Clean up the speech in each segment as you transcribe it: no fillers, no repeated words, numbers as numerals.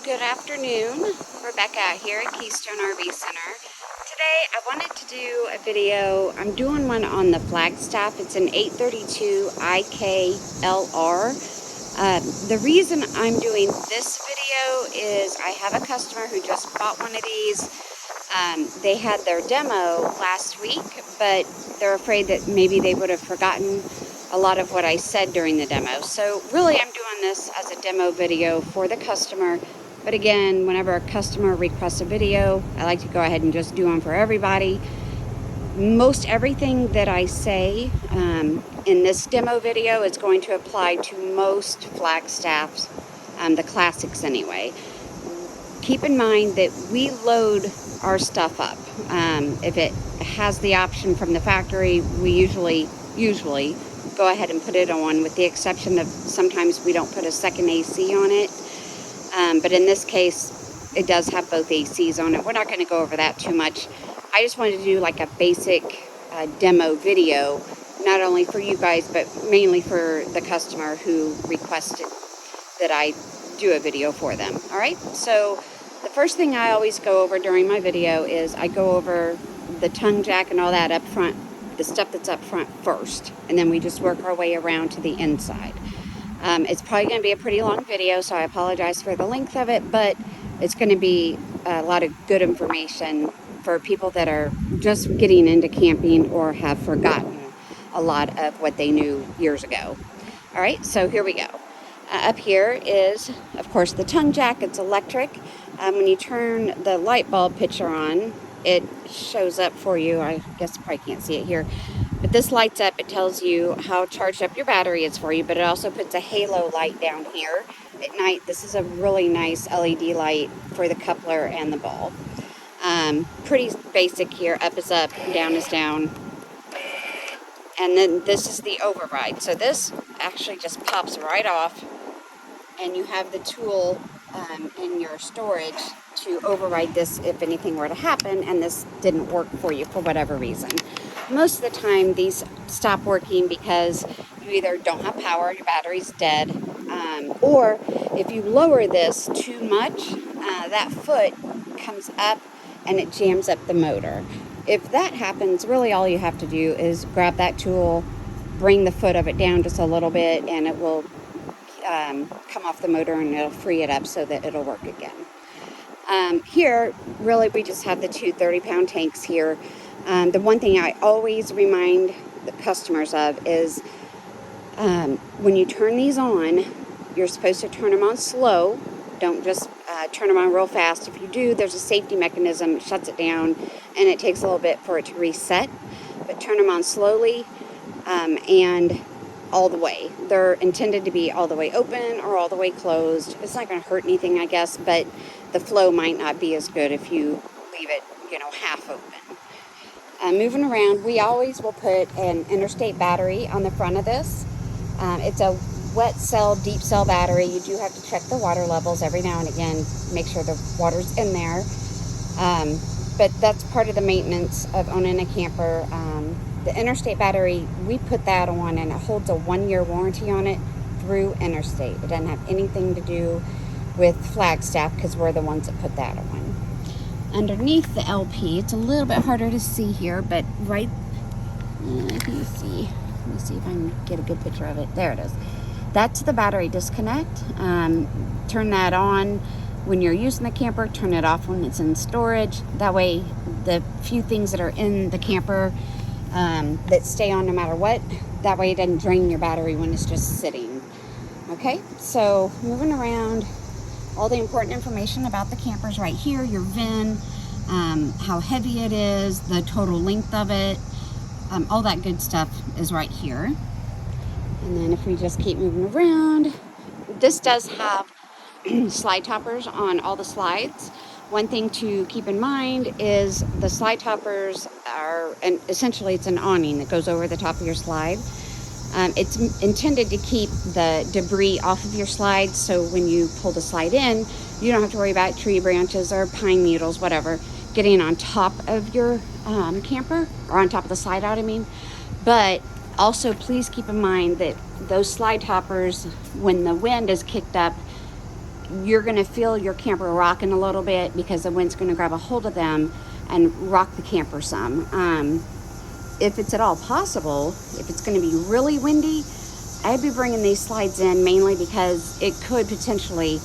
Good afternoon, Rebecca here at Keystone RV Center. Today I wanted to do a video. I'm doing one on the Flagstaff. It's an 832 IKLR. The reason I'm doing this video is I have a customer who just bought one of these. They had their demo last week, but they're afraid that maybe they would have forgotten a lot of what I said during the demo. So really I'm doing this as a demo video for the customer. But again, whenever a customer requests a video, I like to go ahead and just do them for everybody. Most everything that I say in this demo video is going to apply to most Flagstaffs, the classics anyway. Keep in mind that we load our stuff up. If it has the option from the factory, we usually go ahead and put it on, with the exception of sometimes we don't put a second AC on it. But in this case, it does have both ACs on it. We're not going to go over that too much. I just wanted to do like a basic demo video, not only for you guys, but mainly for the customer who requested that I do a video for them. All right, so the first thing I always go over during my video is I go over the tongue jack and all that up front, the stuff that's up front first, and then we just work our way around to the inside. It's probably going to be a pretty long video, so I apologize for the length of it, but it's going to be a lot of good information for people that are just getting into camping or have forgotten a lot of what they knew years ago. All right, so here we go. Up here is, of course, the tongue jack. It's electric. When you turn the light bulb picture on, it shows up for you. I guess you probably can't see it here. But this lights up. It tells you how charged up your battery is for you, but it also puts a halo light down here at night. This is a really nice LED light for the coupler and the bulb. Pretty basic here. Up is up, down is down. And then this is the override. So this actually just pops right off, and you have the tool in your storage to override this if anything were to happen and this didn't work for you for whatever reason. Most of the time these stop working because you either don't have power, your battery's dead, or if you lower this too much, that foot comes up and it jams up the motor. If that happens, really all you have to do is grab that tool, bring the foot of it down just a little bit, and it will come off the motor and it'll free it up so that it'll work again. Here, really, we just have the two 30-pound tanks here. The one thing I always remind the customers of is when you turn these on, you're supposed to turn them on slow. Don't just turn them on real fast. If you do, there's a safety mechanism. It shuts it down, and it takes a little bit for it to reset. But turn them on slowly and all the way. They're intended to be all the way open or all the way closed. It's not going to hurt anything, I guess, but the flow might not be as good if you leave it, half open. Moving around, we always will put an interstate battery on the front of this. It's a wet cell, deep cell battery. You do have to check the water levels every now and again, make sure the water's in there. But that's part of the maintenance of owning a camper. The interstate battery, we put that on and it holds a 1-year warranty on it through Interstate. It doesn't have anything to do with Flagstaff because we're the ones that put that on. Underneath the LP, it's a little bit harder to see here, but right, let me see if I can get a good picture of it. There it is. That's the battery disconnect. Turn that on when you're using the camper, turn it off when it's in storage. That way, the few things that are in the camper that stay on no matter what, that way it doesn't drain your battery when it's just sitting. Okay, so moving around, all the important information about the campers right here, your VIN, how heavy it is, the total length of it, all that good stuff is right here. And then if we just keep moving around, this does have slide toppers on all the slides. One thing to keep in mind is the slide toppers are, and essentially it's an awning that goes over the top of your slide. It's intended to keep the debris off of your slide, so when you pull the slide in, you don't have to worry about tree branches or pine needles, whatever, getting on top of your camper, or on top of the slide out, I mean. But also please keep in mind that those slide toppers, when the wind is kicked up, you're going to feel your camper rocking a little bit because the wind's going to grab a hold of them and rock the camper some. If it's at all possible, if it's going to be really windy, I'd be bringing these slides in mainly because it could potentially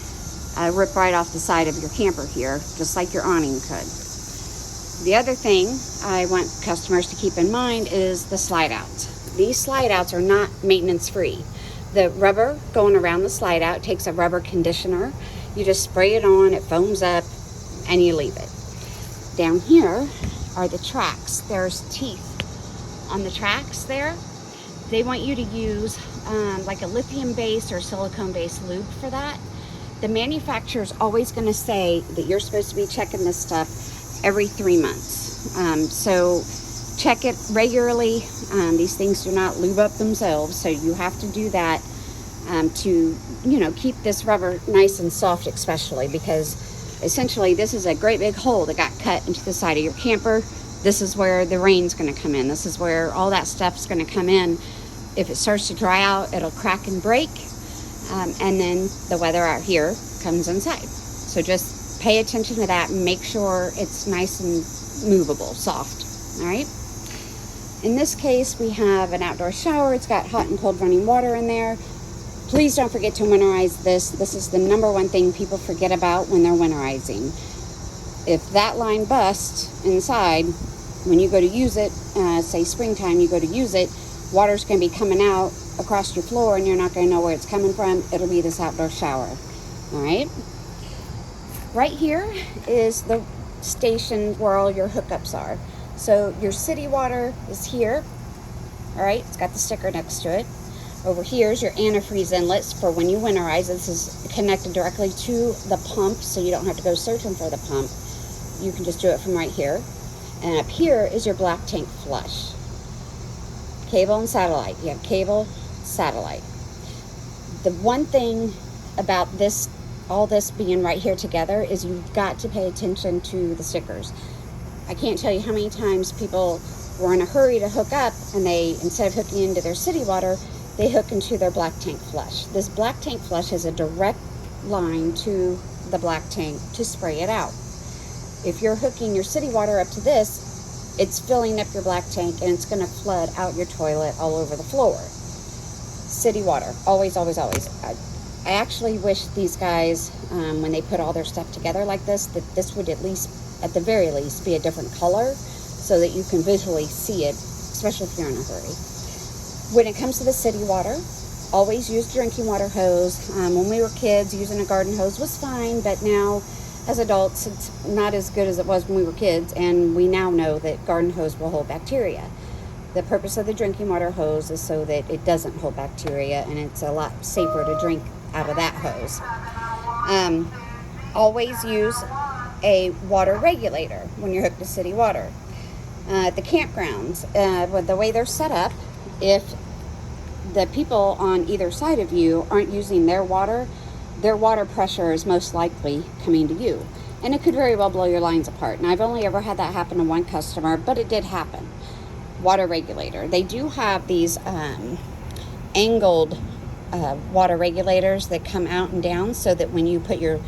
rip right off the side of your camper here, just like your awning could. The other thing I want customers to keep in mind is the slide outs. These slide outs are not maintenance free. The rubber going around the slide out takes a rubber conditioner. You just spray it on, it foams up, and you leave it. Down here are the tracks. There's teeth on the tracks there. They want you to use like a lithium based or silicone based lube for that. The manufacturer is always going to say that you're supposed to be checking this stuff every 3 months. So check it regularly. These things do not lube up themselves, so you have to do that to, keep this rubber nice and soft, especially because essentially this is a great big hole that got cut into the side of your camper. This is where the rain's going to come in. This is where all that stuff's going to come in. If it starts to dry out, it'll crack and break. And then the weather out here comes inside. So just pay attention to that and make sure it's nice and movable, soft. All right. In this case, we have an outdoor shower. It's got hot and cold running water in there. Please don't forget to winterize this. This is the number one thing people forget about when they're winterizing. If that line busts inside, when you go to use it, say springtime, you go to use it, water's going to be coming out across your floor and you're not going to know where it's coming from. It'll be this outdoor shower. All right. Right here is the station where all your hookups are. So your city water is here. All right. It's got the sticker next to it. Over here is your antifreeze inlets for when you winterize. This is connected directly to the pump, so you don't have to go searching for the pump. You can just do it from right here. And up here is your black tank flush. Cable and satellite. You have cable, satellite. The one thing about this, all this being right here together, is you've got to pay attention to the stickers. I can't tell you how many times people were in a hurry to hook up and they, instead of hooking into their city water, they hook into their black tank flush. This black tank flush has a direct line to the black tank to spray it out. If you're hooking your city water up to this, it's filling up your black tank and it's going to flood out your toilet all over the floor. City water, always, always, always. I actually wish these guys, when they put all their stuff together like this, that this would at least, at the very least, be a different color so that you can visually see it, especially if you're in a hurry. When it comes to the city water, always use drinking water hose. When we were kids, using a garden hose was fine, but now as adults, it's not as good as it was when we were kids, and we now know that garden hose will hold bacteria. The purpose of the drinking water hose is so that it doesn't hold bacteria, and it's a lot safer to drink out of that hose. Always use a water regulator when you're hooked to city water. At the campgrounds, with the way they're set up, if the people on either side of you aren't using their water pressure is most likely coming to you. And it could very well blow your lines apart. And I've only ever had that happen to one customer, but it did happen. Water regulator. They do have these angled water regulators that come out and down so that when you put your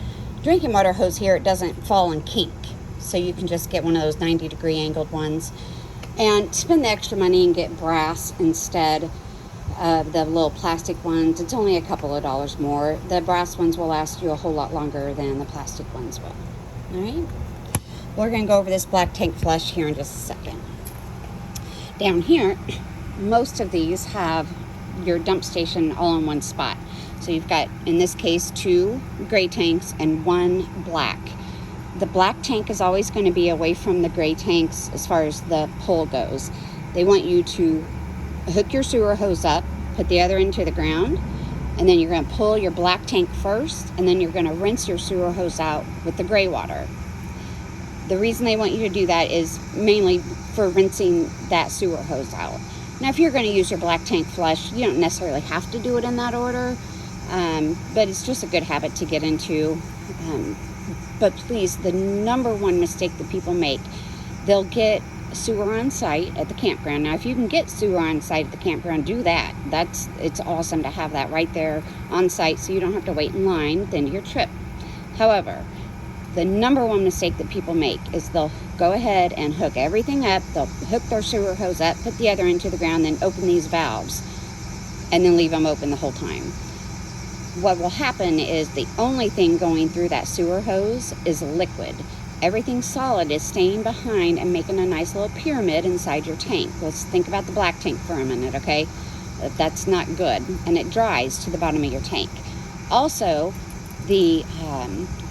drinking water hose here, it doesn't fall and kink. So you can just get one of those 90-degree angled ones and spend the extra money and get brass instead of the little plastic ones. It's only a couple of dollars more. The brass ones will last you a whole lot longer than the plastic ones will. All right. We're going to go over this black tank flush here in just a second. Down here, most of these have your dump station all in one spot. So you've got, in this case, 2 gray tanks and 1 black. The black tank is always going to be away from the gray tanks as far as the pole goes. They want you to hook your sewer hose up, put the other end to the ground, and then you're going to pull your black tank first, and then you're going to rinse your sewer hose out with the gray water. The reason they want you to do that is mainly for rinsing that sewer hose out. Now, if you're going to use your black tank flush, you don't necessarily have to do it in that order, but it's just a good habit to get into. But please, the number one mistake that people make, they'll get sewer on site at the campground. Now, if you can get sewer on site at the campground, do that. It's awesome to have that right there on site so you don't have to wait in line at the end of your trip. However, the number one mistake that people make is they'll go ahead and hook everything up. They'll hook their sewer hose up, put the other end to the ground, then open these valves, and then leave them open the whole time. What will happen is the only thing going through that sewer hose is liquid. Everything solid is staying behind and making a nice little pyramid inside your tank. Let's think about the black tank for a minute, okay? That's not good, and it dries to the bottom of your tank. Also, the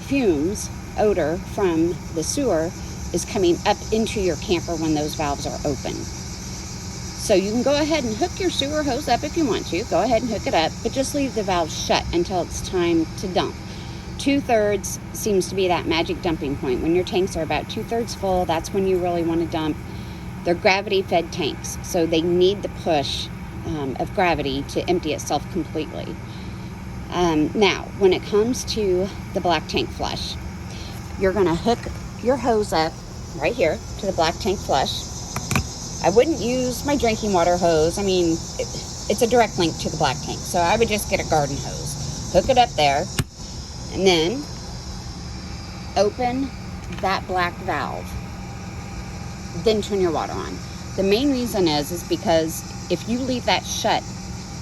fumes, odor from the sewer is coming up into your camper when those valves are open. So you can go ahead and hook your sewer hose up if you want to. Go ahead and hook it up, but just leave the valve shut until it's time to dump. 2/3 seems to be that magic dumping point. When your tanks are about 2/3 full, that's when you really want to dump. They're gravity-fed tanks, so they need the push of gravity to empty itself completely. Now, when it comes to the black tank flush, you're going to hook your hose up right here to the black tank flush. I wouldn't use my drinking water hose. I mean, it's a direct link to the black tank, so I would just get a garden hose. Hook it up there, and then open that black valve. Then turn your water on. The main reason is because if you leave that shut,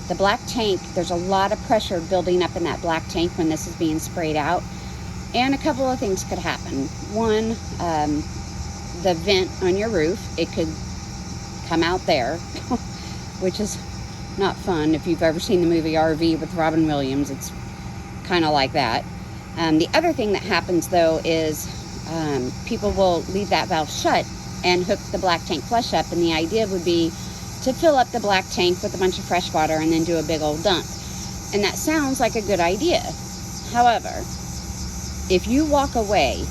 the black tank, there's a lot of pressure building up in that black tank when this is being sprayed out. And a couple of things could happen. One, the vent on your roof, it could come out there, which is not fun. If you've ever seen the movie RV with Robin Williams, it's kind of like that. The other thing that happens though is people will leave that valve shut and hook the black tank flush up, and the idea would be to fill up the black tank with a bunch of fresh water and then do a big old dump. And that sounds like a good idea. However, if you walk away,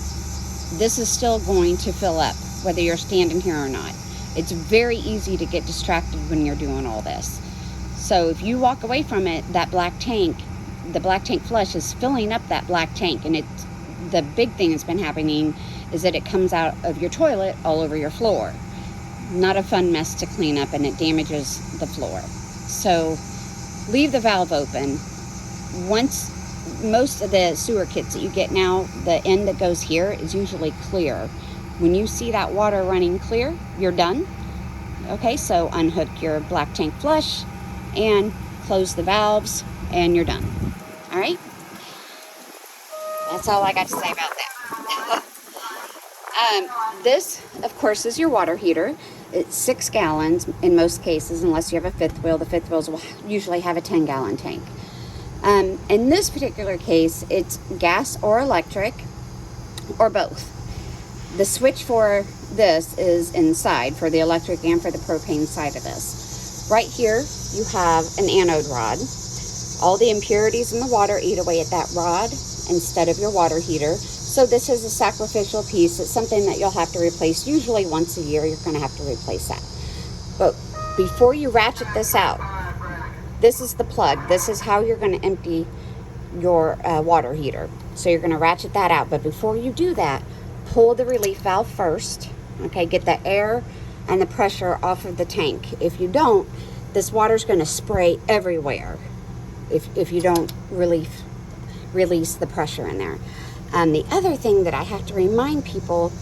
this is still going to fill up, whether you're standing here or not. It's very easy to get distracted when you're doing all this. So if you walk away from it, that black tank, the black tank flush is filling up that black tank. And the big thing that's been happening is that it comes out of your toilet all over your floor. Not a fun mess to clean up, and it damages the floor. So leave the valve open. Once, most of the sewer kits that you get now, the end that goes here is usually clear. When you see that water running clear, you're done. Okay, so unhook your black tank flush and close the valves, and you're done. All right? That's all I got to say about that. This, of course, is your water heater. It's 6 gallons in most cases, unless you have a fifth wheel. The fifth wheels will usually have a 10-gallon tank. In this particular case, it's gas or electric, or both. The switch for this is inside, for the electric and for the propane side of this. Right here, you have an anode rod. All the impurities in the water eat away at that rod instead of your water heater. So this is a sacrificial piece. It's something that you'll have to replace. Usually once a year, you're going to have to replace that. But before you ratchet this out, this is the plug. This is how you're going to empty your water heater. So you're going to ratchet that out. But before you do that, pull the relief valve first. Okay, get the air and the pressure off of the tank. If you don't, this water's going to spray everywhere if you don't release the pressure in there. The other thing that I have to remind people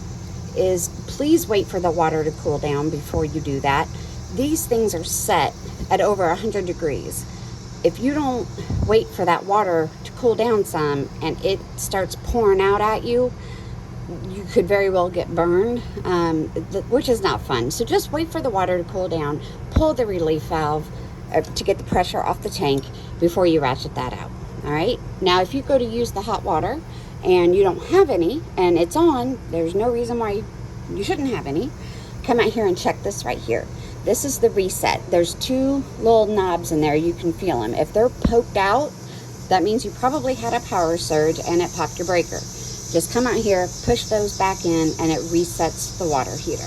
is please wait for the water to cool down before you do that. These things are set at over 100 degrees. If you don't wait for that water to cool down some and it starts pouring out at you, you could very well get burned, which is not fun. So just wait for the water to cool down, pull the relief valve to get the pressure off the tank before you ratchet that out. All right. Now, if you go to use the hot water and you don't have any and it's on, there's no reason why you shouldn't have any. Come out here and check this right here. This is the reset. There's 2 little knobs in there. You can feel them. If they're poked out, that means you probably had a power surge and it popped your breaker. Just come out here, push those back in, and it resets the water heater.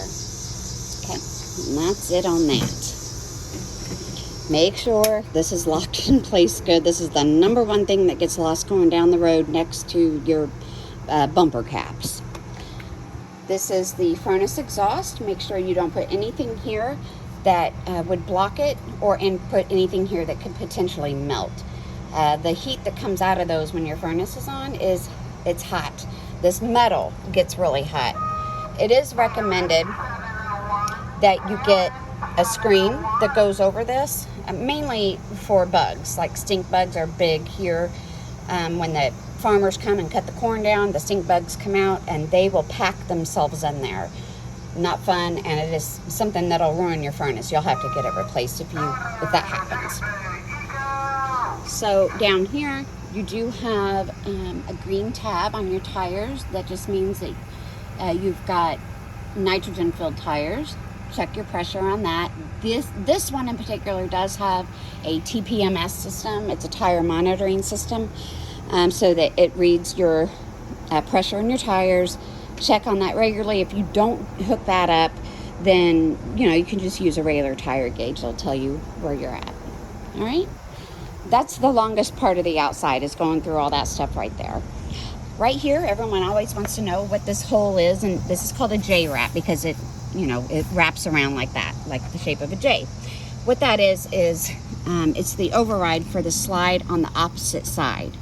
Okay, and that's it on that. Make sure this is locked in place good. This is the number one thing that gets lost going down the road next to your bumper caps. This is the furnace exhaust. Make sure you don't put anything here that would block it, or put anything here that could potentially melt. The heat that comes out of those when your furnace is on is it's hot. This metal gets really hot. It is recommended that you get a screen that goes over this, mainly for bugs. Like stink bugs are big here. When the farmers come and cut the corn down, the stink bugs come out and they will pack themselves in there. Not fun, and it is something that'll ruin your furnace. You'll have to get it replaced if that happens. So down here, you do have a green tab on your tires. That just means that you've got nitrogen-filled tires. Check your pressure on that. This one in particular does have a TPMS system. It's a tire monitoring system, so that it reads your pressure in your tires. Check on that regularly. If you don't hook that up, then you can just use a regular tire gauge. It'll tell you where you're at. All right, that's the longest part of the outside, is going through all that stuff right there. Right here, everyone always wants to know what this hole is, and this is called a J wrap because it wraps around like that, like the shape of a J. What that is it's the override for the slide on the opposite side.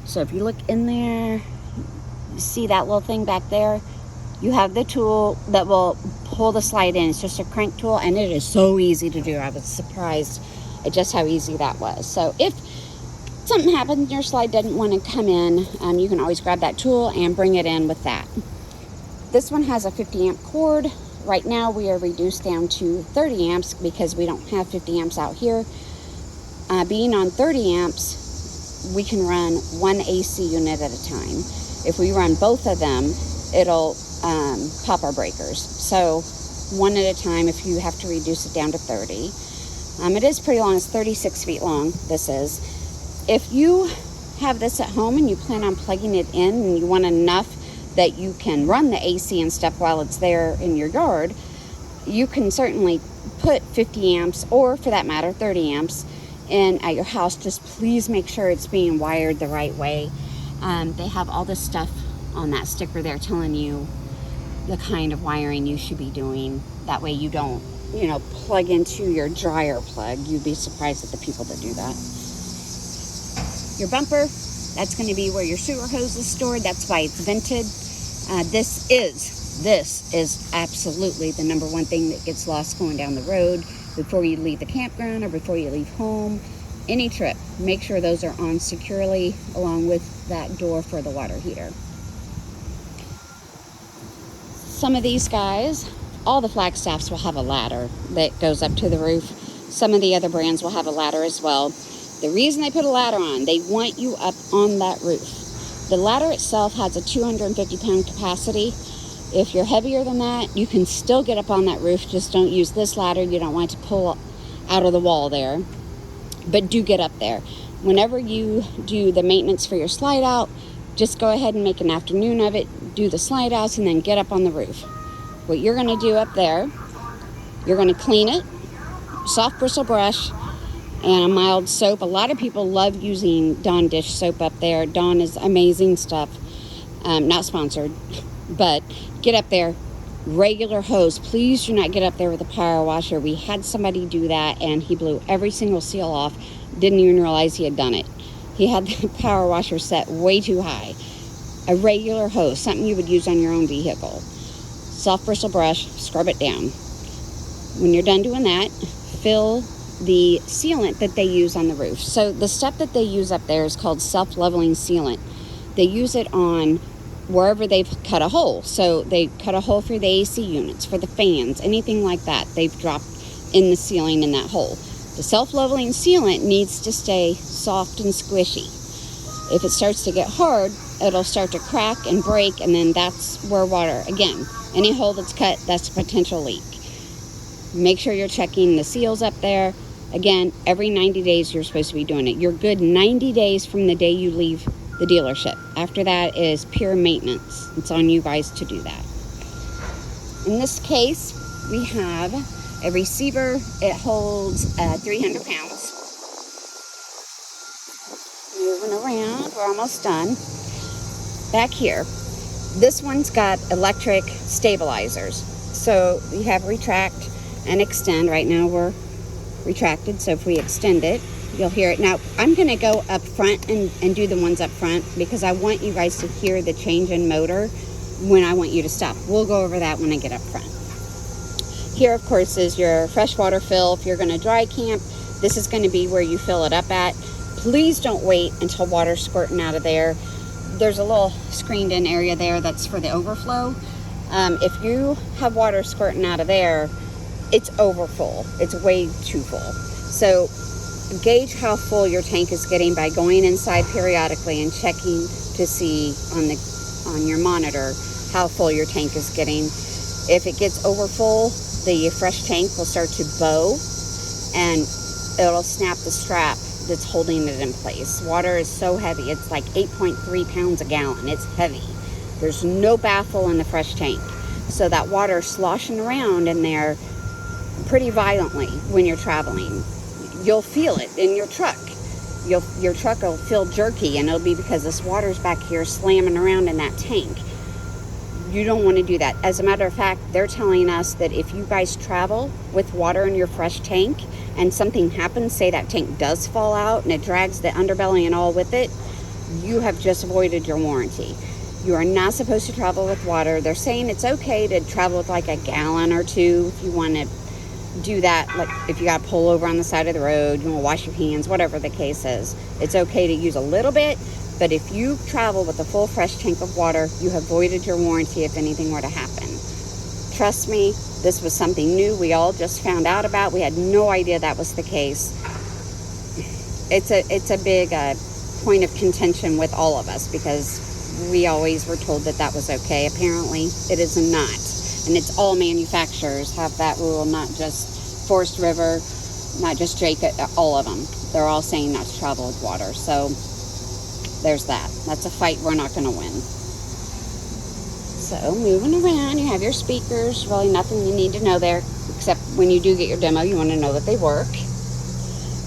So if you look in there, you see that little thing back there? You have the tool that will pull the slide in. It's just a crank tool, and it is so easy to do. I was surprised at just how easy that was. So if something happens and your slide doesn't want to come in, you can always grab that tool and bring it in with that. This one has a 50 amp cord. Right now we are reduced down to 30 amps because we don't have 50 amps out here. Being on 30 amps, we can run one AC unit at a time. If we run both of them, it'll pop our breakers. So one at a time if you have to reduce it down to 30. It is pretty long. It's 36 feet long, this is. If you have this at home and you plan on plugging it in and you want enough that you can run the AC and stuff while it's there in your yard, you can certainly put 50 amps, or for that matter 30 amps in at your house. Just please make sure it's being wired the right way. They have all this stuff on that sticker there telling you the kind of wiring you should be doing. That way you don't plug into your dryer plug. You'd be surprised at the people that do that. Your bumper, that's going to be where your sewer hose is stored. That's why it's vented. This is absolutely the number one thing that gets lost going down the road before you leave the campground or before you leave home. Any trip, make sure those are on securely, along with that door for the water heater. Some of these guys, all the Flagstaffs will have a ladder that goes up to the roof. Some of the other brands will have a ladder as well. The reason they put a ladder on, they want you up on that roof. The ladder itself has a 250-pound capacity. If you're heavier than that, you can still get up on that roof. Just don't use this ladder. You don't want it to pull out of the wall there. But do get up there. Whenever you do the maintenance for your slide out, just go ahead and make an afternoon of it. Do the slide outs and then get up on the roof. What you're going to do up there, you're going to clean it, soft bristle brush, and a mild soap. A lot of people love using Dawn dish soap up there. Dawn is amazing stuff. Not sponsored, but get up there. Regular hose. Please do not get up there with a power washer. We had somebody do that and he blew every single seal off. Didn't even realize he had done it. He had the power washer set way too high. A regular hose, something you would use on your own vehicle. Soft bristle brush, scrub it down. When you're done doing that, fill the sealant that they use on the roof. So the stuff that they use up there is called self-leveling sealant. They use it on wherever they've cut a hole. So they cut a hole for the AC units, for the fans, anything like that. They've dropped in the ceiling in that hole. The self-leveling sealant needs to stay soft and squishy. If it starts to get hard, it'll start to crack and break, and then that's where water, again, any hole that's cut, that's a potential leak. Make sure you're checking the seals up there. Again, every 90 days you're supposed to be doing it. You're good 90 days from the day you leave the dealership. After that is pure maintenance. It's on you guys to do that. In this case, we have a receiver. It holds 300 pounds. Moving around, we're almost done. Back here, this one's got electric stabilizers. So you have retract and extend. Right now we're retracted, so if we extend it, You'll hear it. Now, I'm going to go up front and do the ones up front because I want you guys to hear the change in motor when I want you to stop. We'll go over that when I get up front. Here, of course, is your freshwater fill. If you're going to dry camp, this is going to be where you fill it up at. Please don't wait until water's squirting out of there. There's a little screened in area there that's for the overflow. If you have water squirting out of there, it's over full. It's way too full. So gauge how full your tank is getting by going inside periodically and checking to see on your monitor how full your tank is getting. If it gets over full, the fresh tank will start to bow and it'll snap the strap that's holding it in place. Water is so heavy. It's like 8.3 pounds a gallon. It's heavy. There's no baffle in the fresh tank. So that water is sloshing around in there pretty violently when you're traveling. You'll feel it in your truck. Your truck will feel jerky, and it'll be because this water's back here slamming around in that tank. You don't want to do that. As a matter of fact, they're telling us that if you guys travel with water in your fresh tank and something happens, say that tank does fall out and it drags the underbelly and all with it, you have just voided your warranty. You are not supposed to travel with water. They're saying it's okay to travel with like a gallon or two if you want to do that. Like if you got to pull over on the side of the road, you want to wash your hands, whatever the case is. It's okay to use a little bit. But if you travel with a full fresh tank of water, you have voided your warranty if anything were to happen. Trust me, this was something new we all just found out about. We had no idea that was the case. It's a big point of contention with all of us because we always were told that was okay. Apparently, it is not. And it's all manufacturers have that rule, not just Forest River, not just Drake, all of them. They're all saying not to travel with water. So there's that. That's a fight we're not going to win. So moving around, you have your speakers. Really nothing you need to know there, except when you do get your demo, you want to know that they work.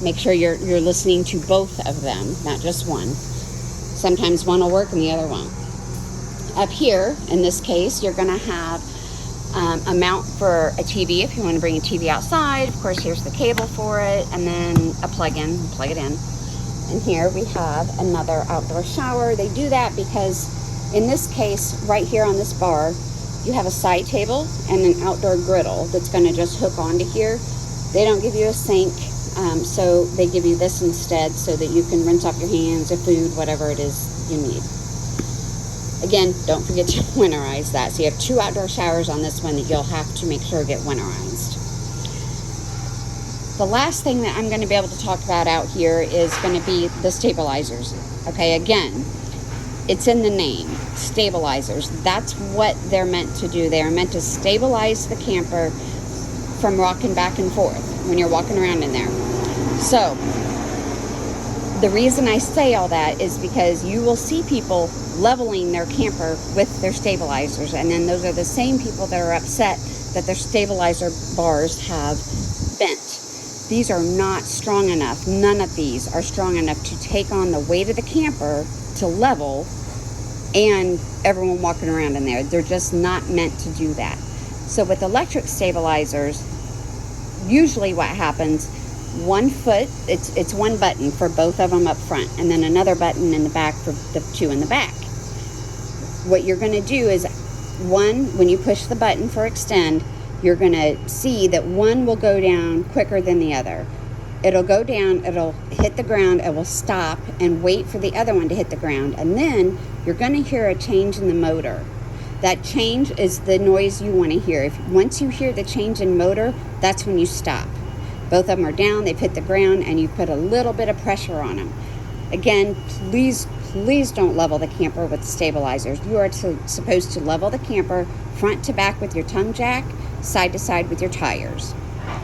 Make sure you're listening to both of them, not just one. Sometimes one will work and the other won't. Up here, in this case, you're going to have a mount for a TV if you want to bring a TV outside. Of course, here's the cable for it, and then a plug-in, plug it in. And here we have another outdoor shower. They do that because in this case, right here on this bar, you have a side table and an outdoor griddle that's going to just hook onto here. They don't give you a sink, so they give you this instead so that you can rinse off your hands or food, whatever it is you need. Again, don't forget to winterize that. So you have 2 outdoor showers on this one that you'll have to make sure get winterized. The last thing that I'm going to be able to talk about out here is going to be the stabilizers. Okay, again, it's in the name, stabilizers. That's what they're meant to do. They are meant to stabilize the camper from rocking back and forth when you're walking around in there. So, the reason I say all that is because you will see people leveling their camper with their stabilizers, and then those are the same people that are upset that their stabilizer bars have bent. These are not strong enough. None of these are strong enough to take on the weight of the camper to level and everyone walking around in there. They're just not meant to do that. So with electric stabilizers, usually what happens, one foot, it's one button for both of them up front, and then another button in the back for the 2 in the back. What you're going to do is when you push the button for extend, you're going to see that one will go down quicker than the other. It'll go down, it'll hit the ground, it will stop and wait for the other one to hit the ground. And then you're going to hear a change in the motor. That change is the noise you want to hear. Once you hear the change in motor, that's when you stop. Both of them are down, they've hit the ground, and you put a little bit of pressure on them. Again, please don't level the camper with stabilizers. You are supposed to level the camper front to back with your tongue jack, side to side with your tires.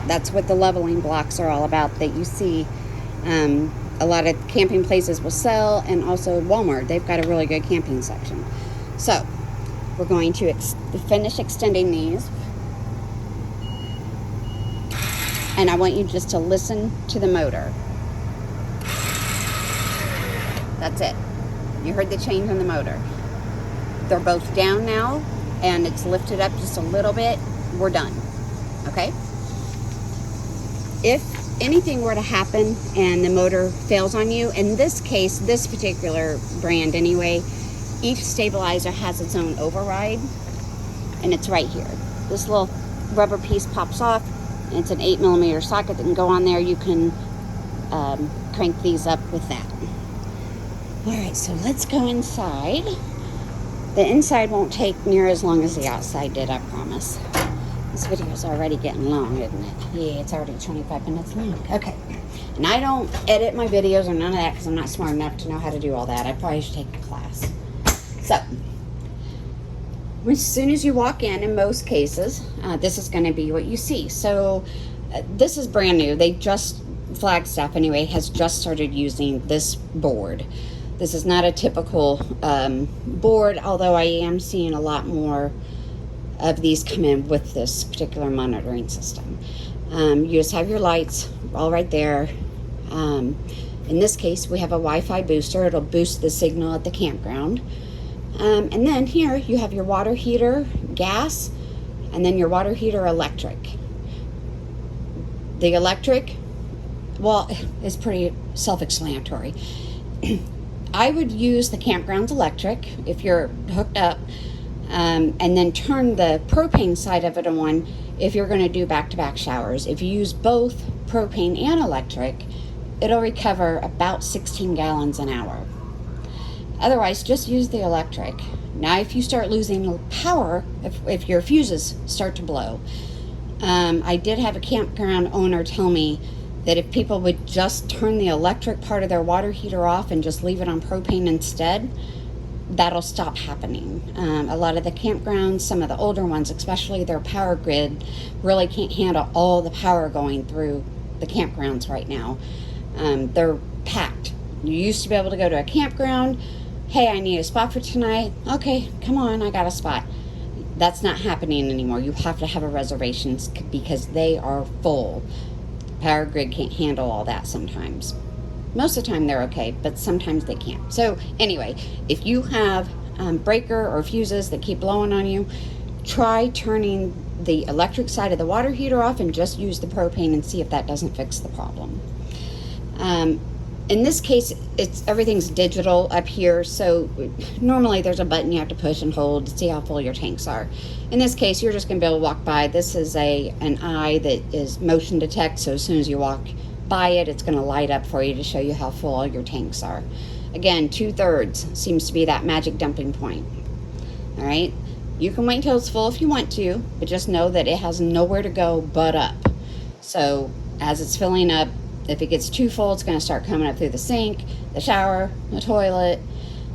That's what the leveling blocks are all about that you see a lot of camping places will sell, and also Walmart. They've got a really good camping section. So we're going to finish extending these, and I want you just to listen to the motor. That's it. You heard the change in the motor. They're both down now, and it's lifted up just a little bit. We're done. Okay? If anything were to happen and the motor fails on you, in this case, this particular brand anyway, each stabilizer has its own override, and it's right here. This little rubber piece pops off, and it's an 8mm socket that can go on there. You can crank these up with that. All right, so let's go inside. The inside won't take near as long as the outside did, I promise. This video is already getting long, isn't it? Yeah, it's already 25 minutes long. Okay. And I don't edit my videos or none of that because I'm not smart enough to know how to do all that. I probably should take a class. So, as soon as you walk in most cases, this is going to be what you see. So, this is brand new. Flagstaff anyway, has just started using this board. This is not a typical board, although I am seeing a lot more of these come in with this particular monitoring system. You just have your lights all right there. In this case, we have a Wi-Fi booster. It'll boost the signal at the campground. And then here you have your water heater, gas, and then your water heater electric. The electric, well, is pretty self-explanatory. I would use the campground's electric if you're hooked up, and then turn the propane side of it on if you're going to do back-to-back showers. If you use both propane and electric, it'll recover about 16 gallons an hour. Otherwise, just use the electric. Now, if you start losing power, if your fuses start to blow, I did have a campground owner tell me that if people would just turn the electric part of their water heater off and just leave it on propane instead, that'll stop happening. A lot of the campgrounds, some of the older ones, especially their power grid, really can't handle all the power going through the campgrounds right now. They're packed. You used to be able to go to a campground, hey, I need a spot for tonight. Okay, come on, I got a spot. That's not happening anymore. You have to have a reservation because they are full. Power grid can't handle all that sometimes. Most of the time they're okay, but sometimes they can't. So anyway, if you have breaker or fuses that keep blowing on you, try turning the electric side of the water heater off and just use the propane and see if that doesn't fix the problem. In this case, everything's digital up here, so normally there's a button you have to push and hold to see how full your tanks are. In this case, you're just going to be able to walk by. This is an eye that is motion detect, so as soon as you walk by it, it's going to light up for you to show you how full all your tanks are. Again, 2/3 seems to be that magic dumping point. All right, you can wait until it's full if you want to, but just know that it has nowhere to go but up. So as it's filling up, if it gets too full, it's going to start coming up through the sink, the shower, the toilet,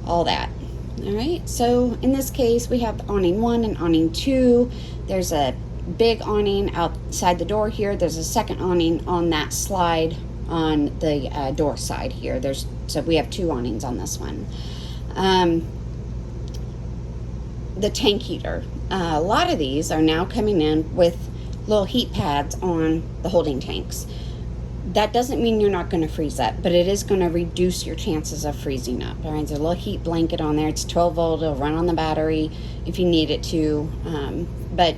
all that. All right, so in this case, we have awning 1 and awning 2. There's a big awning outside the door here. There's a second awning on that slide on the door side here. So we have 2 awnings on this one. The tank heater. A lot of these are now coming in with little heat pads on the holding tanks. That doesn't mean you're not going to freeze up, but it is going to reduce your chances of freezing up. All right, there's a little heat blanket on there. It's 12 volt. It'll run on the battery if you need it to. But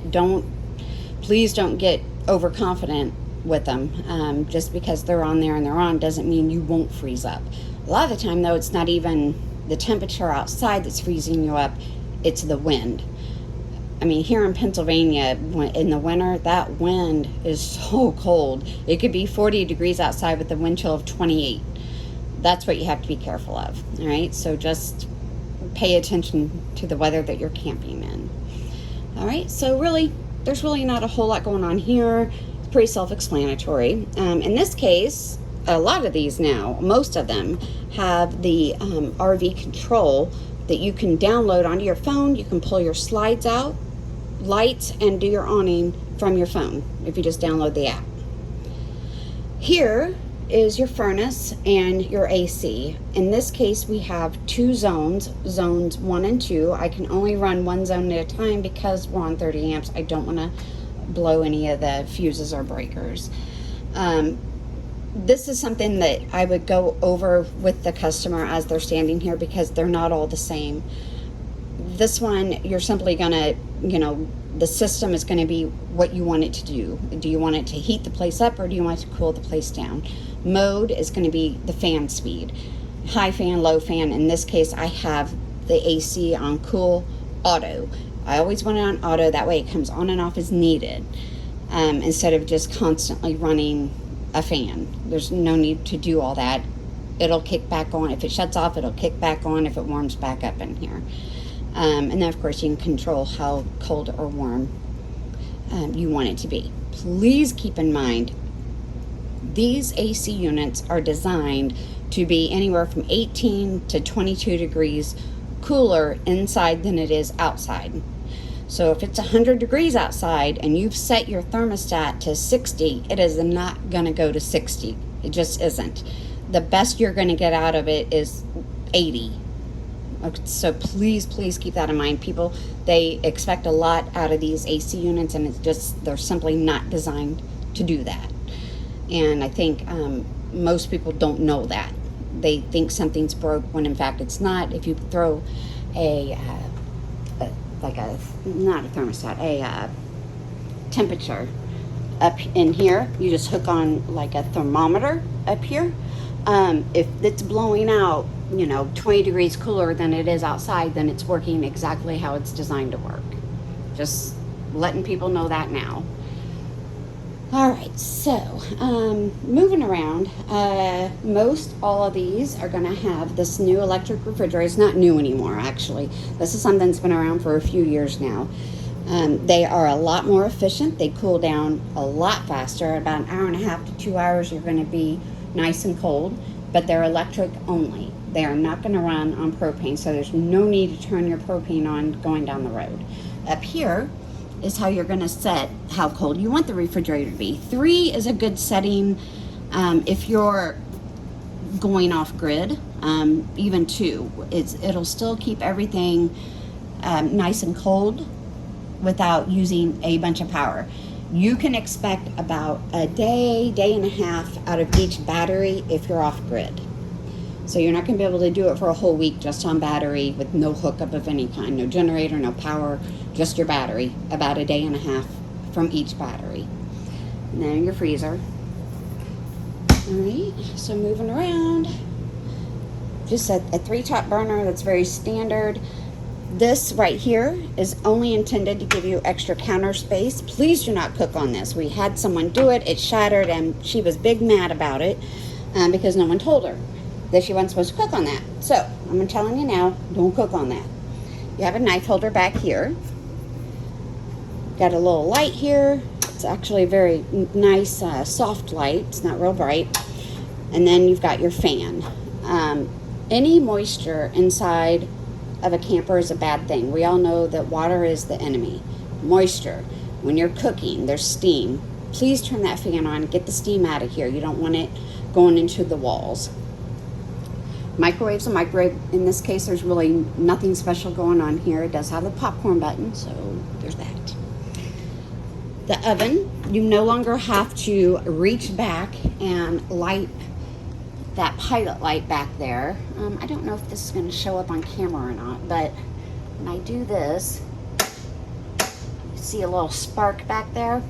please don't get overconfident with them. Just because they're on there and they're on doesn't mean you won't freeze up. A lot of the time, though, it's not even the temperature outside that's freezing you up. It's the wind. I mean, here in Pennsylvania, in the winter, that wind is so cold. It could be 40 degrees outside with a wind chill of 28. That's what you have to be careful of, all right? So just pay attention to the weather that you're camping in. All right, so really, there's really not a whole lot going on here. It's pretty self-explanatory. In this case, a lot of these now, most of them, have the RV control that you can download onto your phone. You can pull your slides out, lights, and do your awning from your phone if you just download the app. Here is your furnace and your AC. In this case, we have 2 zones, zones 1 and 2. I can only run 1 zone at a time because we're on 30 amps. I don't want to blow any of the fuses or breakers. This is something that I would go over with the customer as they're standing here because they're not all the same. This one, you're simply gonna, the system is gonna be what you want it to do. Do you want it to heat the place up, or do you want it to cool the place down? Mode is gonna be the fan speed. High fan, low fan. In this case, I have the AC on cool auto. I always want it on auto, that way it comes on and off as needed, instead of just constantly running a fan. There's no need to do all that. It'll kick back on. If it shuts off, it'll kick back on if it warms back up in here. And then, of course, you can control how cold or warm you want it to be. Please keep in mind, these AC units are designed to be anywhere from 18 to 22 degrees cooler inside than it is outside. So if it's 100 degrees outside and you've set your thermostat to 60, it is not going to go to 60. It just isn't. The best you're going to get out of it is 80. Okay, so please keep that in mind. People, they expect a lot out of these AC units, and it's just, they're simply not designed to do that. And I think most people don't know that. They think something's broke when in fact it's not. If you throw not a thermostat, a temperature up in here, you just hook on like a thermometer up here. If it's blowing out, 20 degrees cooler than it is outside, then it's working exactly how it's designed to work. Just letting people know that now. All right, so moving around, most all of these are going to have this new electric refrigerator. It's not new anymore, actually. This is something that's been around for a few years now. They are a lot more efficient. They cool down a lot faster. About an hour and a half to 2 hours, you're going to be nice and cold, but they're electric only. They are not going to run on propane, so there's no need to turn your propane on going down the road. Up here is how you're going to set how cold you want the refrigerator to be. 3 is a good setting if you're going off grid. Even 2, it'll still keep everything nice and cold without using a bunch of power. You can expect about a day and a half out of each battery if you're off grid. So you're not going to be able to do it for a whole week just on battery with no hookup of any kind, no generator, no power, just your battery. About a day and a half from each battery. And then your freezer. All right, so moving around. Just a 3-top burner that's very standard. This right here is only intended to give you extra counter space. Please do not cook on this. We had someone do it, it shattered, and she was big mad about it because no one told her that she wasn't supposed to cook on that. So I'm telling you now, don't cook on that. You have a knife holder back here. Got a little light here. It's actually a very nice soft light. It's not real bright. And then you've got your fan. Any moisture inside of a camper is a bad thing. We all know that water is the enemy. Moisture. When you're cooking, there's steam. Please turn that fan on. Get the steam out of here. You don't want it going into the walls. Microwave's a microwave. In this case, there's really nothing special going on here. It does have the popcorn button, so there's that. The oven, you no longer have to reach back and light that pilot light back there. I don't know if this is going to show up on camera or not, but when I do this, you see a little spark back there.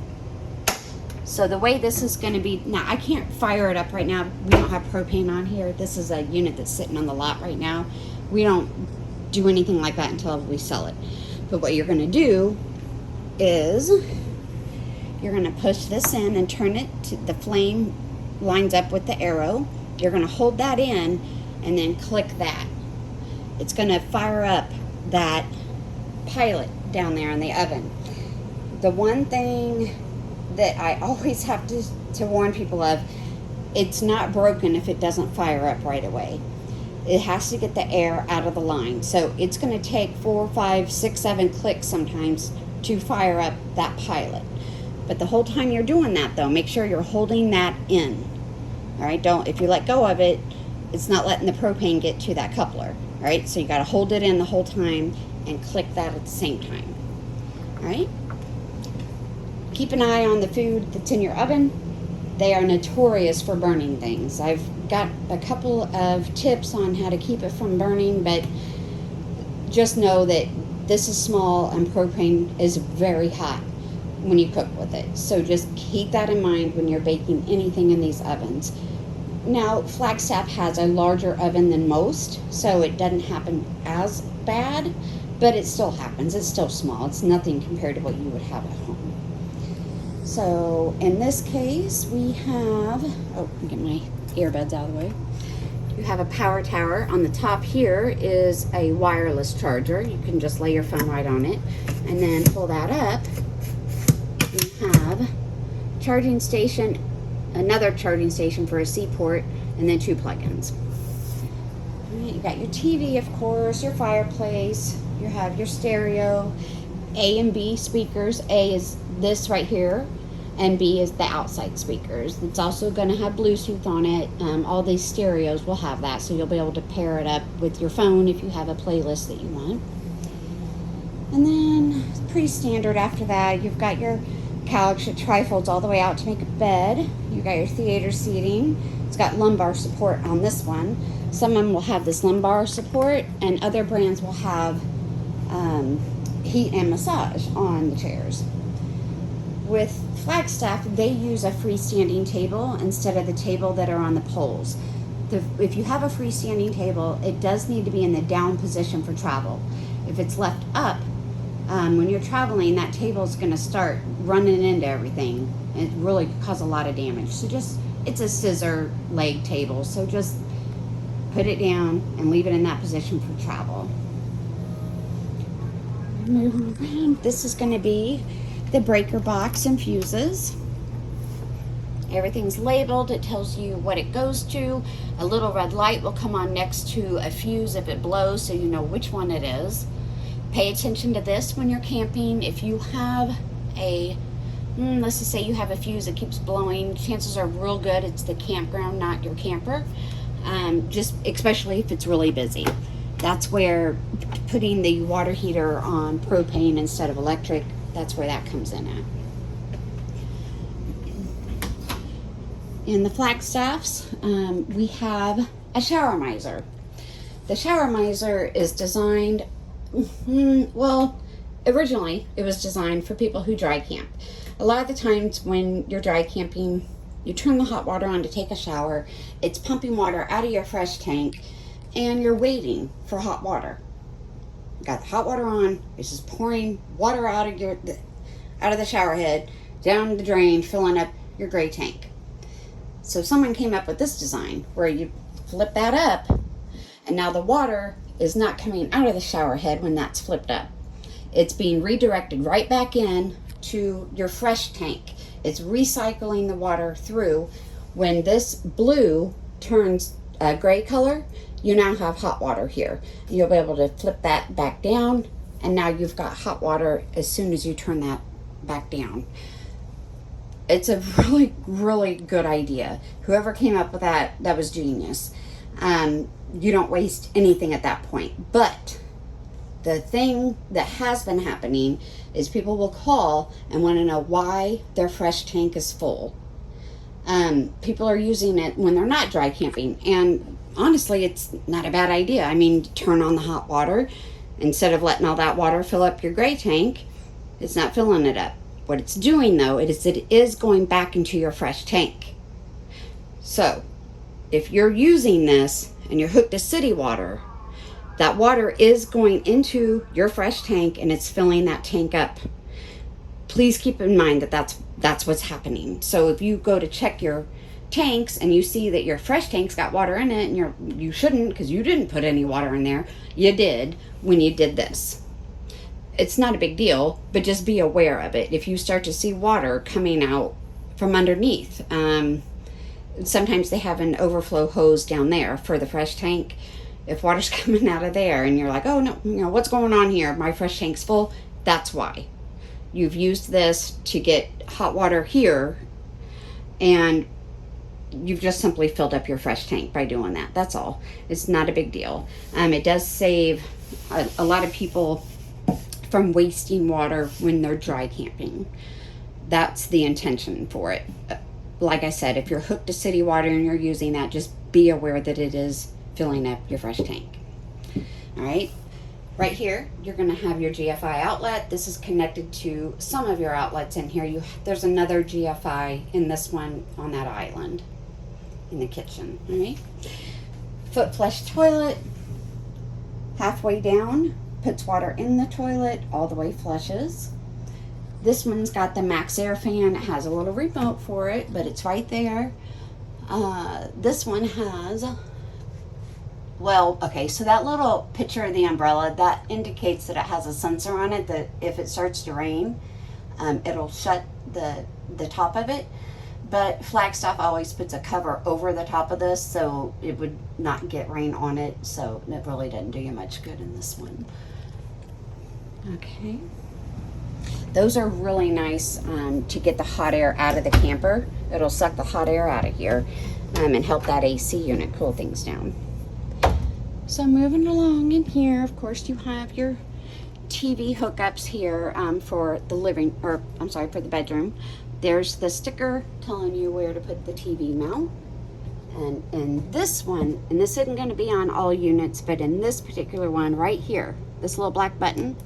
So the way this is going to be, now I can't fire it up right now. We don't have propane on here. This is a unit that's sitting on the lot right now. We don't do anything like that until we sell it. But what you're going to do is you're going to push this in and turn it to the flame lines up with the arrow. You're going to hold that in and then click that. It's going to fire up that pilot down there in the oven. The one thing that I always have to warn people of, it's not broken if it doesn't fire up right away. It has to get the air out of the line. So it's going to take 4, 5, 6, 7 clicks sometimes to fire up that pilot. But the whole time you're doing that though, make sure you're holding that in. All right, if you let go of it, it's not letting the propane get to that coupler. All right, so you got to hold it in the whole time and click that at the same time. All right. Keep an eye on the food that's in your oven. They are notorious for burning things. I've got a couple of tips on how to keep it from burning, but just know that this is small and propane is very hot when you cook with it. So just keep that in mind when you're baking anything in these ovens. Now, Flagstaff has a larger oven than most, so it doesn't happen as bad, but it still happens. It's still small. It's nothing compared to what you would have at home. So in this case, we have, oh, let me get my earbuds out of the way. You have a power tower. On the top here is a wireless charger. You can just lay your phone right on it, and then pull that up. You have charging station, another charging station for a C port, and then 2 plugins. Right, you got your TV, of course, your fireplace. You have your stereo, A and B speakers. A is this right here, and B is the outside speakers. It's also going to have Bluetooth on it. All these stereos will have that, so you'll be able to pair it up with your phone if you have a playlist that you want. And then, pretty standard after that, you've got your couch. It trifolds all the way out to make a bed. You got your theater seating. It's got lumbar support on this one. Some of them will have this lumbar support, and other brands will have heat and massage on the chairs. With Flagstaff, they use a freestanding table instead of the table that are on the poles. If you have a freestanding table, it does need to be in the down position for travel. If it's left up, when you're traveling, that table is going to start running into everything and really cause a lot of damage. So it's a scissor leg table, so just put it down and leave it in that position for travel. Moving around, this is going to be the breaker box and fuses. Everything's labeled. It tells you what it goes to. A little red light will come on next to a fuse if it blows, so you know which one it is. Pay attention to this when you're camping. If you have a, let's just say you have a fuse that keeps blowing, chances are real good it's the campground, not your camper. Just especially if it's really busy. That's where putting the water heater on propane instead of electric, that's where that comes in at. In the Flagstaffs, we have a shower miser. The shower miser is designed, well, originally it was designed for people who dry camp. A lot of the times when you're dry camping, you turn the hot water on to take a shower, it's pumping water out of your fresh tank, and you're waiting for hot water. Got the hot water on, it's just pouring water out of the shower head, down the drain, filling up your gray tank. So someone came up with this design where you flip that up, and now the water is not coming out of the shower head when that's flipped up. It's being redirected right back in to your fresh tank. It's recycling the water through. When this blue turns a gray color, you now have hot water here. You'll be able to flip that back down, and now you've got hot water as soon as you turn that back down. It's a really, really good idea. Whoever came up with that was genius. You don't waste anything at that point. But the thing that has been happening is people will call and want to know why their fresh tank is full. People are using it when they're not dry camping, and honestly, it's not a bad idea. I mean, turn on the hot water. Instead of letting all that water fill up your gray tank, it's not filling it up. What it's doing, though, it is going back into your fresh tank. So, if you're using this and you're hooked to city water, that water is going into your fresh tank and it's filling that tank up. Please keep in mind that that's what's happening. So if you go to check your tanks and you see that your fresh tank's got water in it, and you shouldn't, because you didn't put any water in there, you did when you did this. It's not a big deal, but just be aware of it. If you start to see water coming out from underneath, sometimes they have an overflow hose down there for the fresh tank. If water's coming out of there and you're like, oh no, what's going on here? My fresh tank's full. That's why. You've used this to get hot water here, and you've just simply filled up your fresh tank by doing that. That's all. It's not a big deal. It does save a lot of people from wasting water when they're dry camping. That's the intention for it. Like I said, if you're hooked to city water and you're using that, just be aware that it is filling up your fresh tank. All right. Right here, you're going to have your GFI outlet. This is connected to some of your outlets in here. There's another GFI in this one on that island in the kitchen. All right. Foot flush toilet. Halfway down, puts water in the toilet, all the way flushes. This one's got the Max Air fan. It has a little remote for it, but it's right there. This one has, well, okay, so that little picture of the umbrella, that indicates that it has a sensor on it that if it starts to rain, it'll shut the top of it. But Flagstaff always puts a cover over the top of this so it would not get rain on it, so it really doesn't do you much good in this one. Okay. Those are really nice to get the hot air out of the camper. It'll suck the hot air out of here and help that AC unit cool things down. So moving along in here, of course, you have your TV hookups here for the for the bedroom. There's the sticker telling you where to put the TV mount. And in this one, and this isn't going to be on all units, but in this particular one right here, this little black button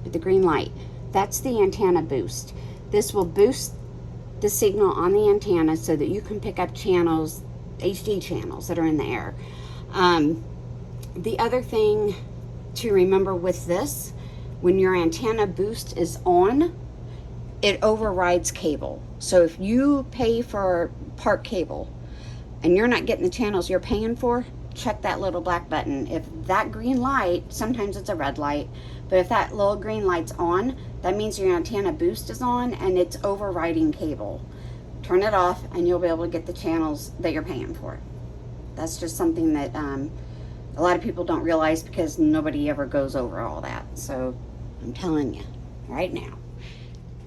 with the green light, that's the antenna boost. This will boost the signal on the antenna so that you can pick up channels, HD channels that are in the air. The other thing to remember with this, when your antenna boost is on, it overrides cable. So if you pay for park cable and you're not getting the channels you're paying for, check that little black button. If that green light, sometimes it's a red light, but if that little green light's on, that means your antenna boost is on and it's overriding cable. Turn it off and you'll be able to get the channels that you're paying for. That's just something that a lot of people don't realize because nobody ever goes over all that. So I'm telling you right now.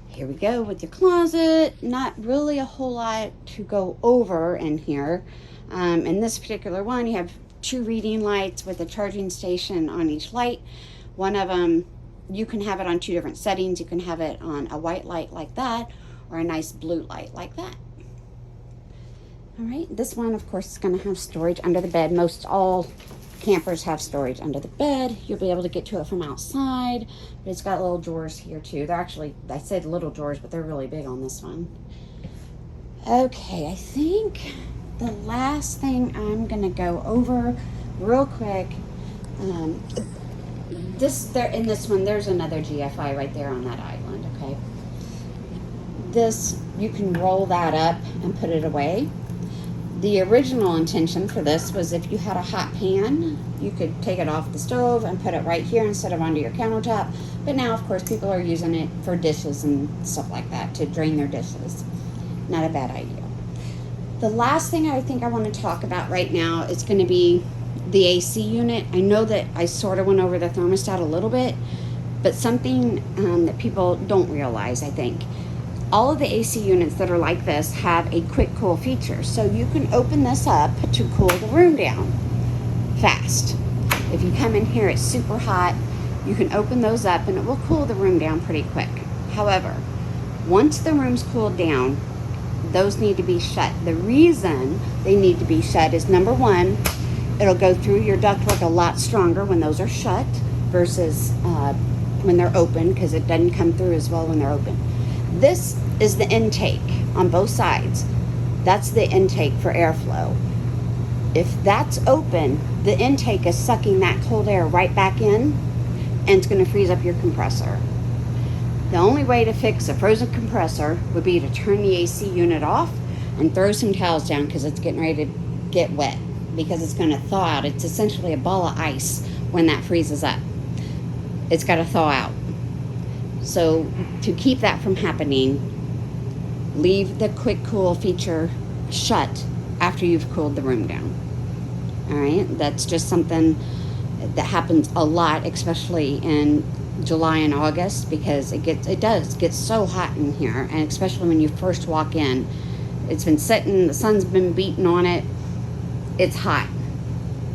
Here we go with your closet. Not really a whole lot to go over in here. In this particular one, you have 2 reading lights with a charging station on each light. One of them, you can have it on 2 different settings. You can have it on a white light like that or a nice blue light like that. All right, this one, of course, is going to have storage under the bed. Most all campers have storage under the bed. You'll be able to get to it from outside, but it's got little drawers here too. They're actually, I said little drawers, but they're really big on this one. Okay, I think the last thing I'm gonna go over real quick, in this one, there's another GFI right there on that island, okay? This, you can roll that up and put it away. The original intention for this was if you had a hot pan, you could take it off the stove and put it right here instead of onto your countertop. But now, of course, people are using it for dishes and stuff like that to drain their dishes. Not a bad idea. The last thing I think I want to talk about right now is going to be the AC unit. I know that I sort of went over the thermostat a little bit, but something that people don't realize, I think. All of the AC units that are like this have a quick cool feature. So you can open this up to cool the room down fast. If you come in here, it's super hot. You can open those up and it will cool the room down pretty quick. However, once the room's cooled down, those need to be shut. The reason they need to be shut is number one, it'll go through your ductwork a lot stronger when those are shut versus when they're open, because it doesn't come through as well when they're open. This is the intake on both sides. That's the intake for airflow. If that's open, the intake is sucking that cold air right back in, and it's going to freeze up your compressor. The only way to fix a frozen compressor would be to turn the AC unit off and throw some towels down because it's getting ready to get wet, because it's going to thaw out. It's essentially a ball of ice when that freezes up. It's got to thaw out. So to keep that from happening, leave the quick cool feature shut after you've cooled the room down. All right, that's just something that happens a lot, especially in July and August, because it does get so hot in here, and especially when you first walk in. It's been sitting, the sun's been beating on it, it's hot.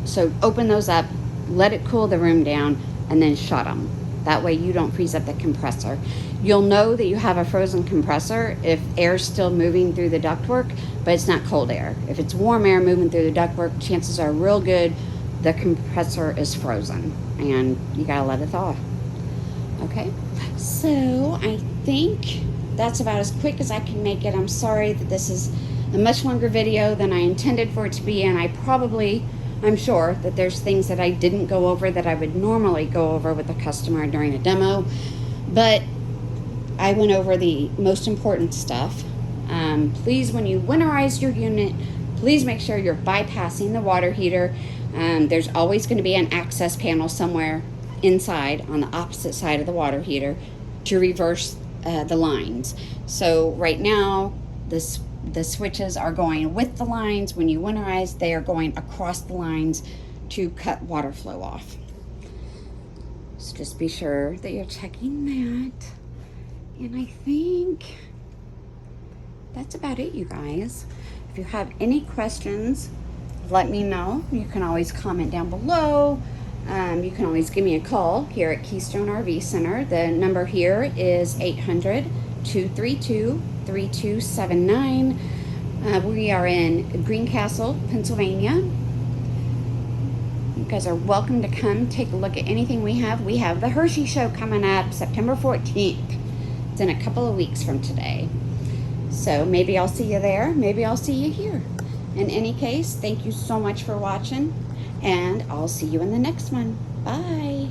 So open those up, let it cool the room down, and then shut them. That way you don't freeze up the compressor. You'll know that you have a frozen compressor if air's still moving through the ductwork, but it's not cold air. If it's warm air moving through the ductwork, chances are real good the compressor is frozen, and you gotta let it thaw. Okay, so I think that's about as quick as I can make it. I'm sorry that this is a much longer video than I intended for it to be, and I'm sure that there's things that I didn't go over that I would normally go over with a customer during a demo, but I went over the most important stuff. Please, when you winterize your unit, please make sure you're bypassing the water heater. There's always going to be an access panel somewhere inside on the opposite side of the water heater to reverse the lines. So right now, the switches are going with the lines. When you winterize, they are going across the lines to cut water flow off. So just be sure that you're checking that. And I think that's about it, you guys. If you have any questions, let me know. You can always comment down below. You can always give me a call here at Keystone RV Center. The number here is 800-232-3279. We are in Greencastle, Pennsylvania. You guys are welcome to come take a look at anything we have. We have the Hershey Show coming up September 14th. It's in a couple of weeks from today. So maybe I'll see you there. Maybe I'll see you here. In any case, thank you so much for watching, and I'll see you in the next one. Bye.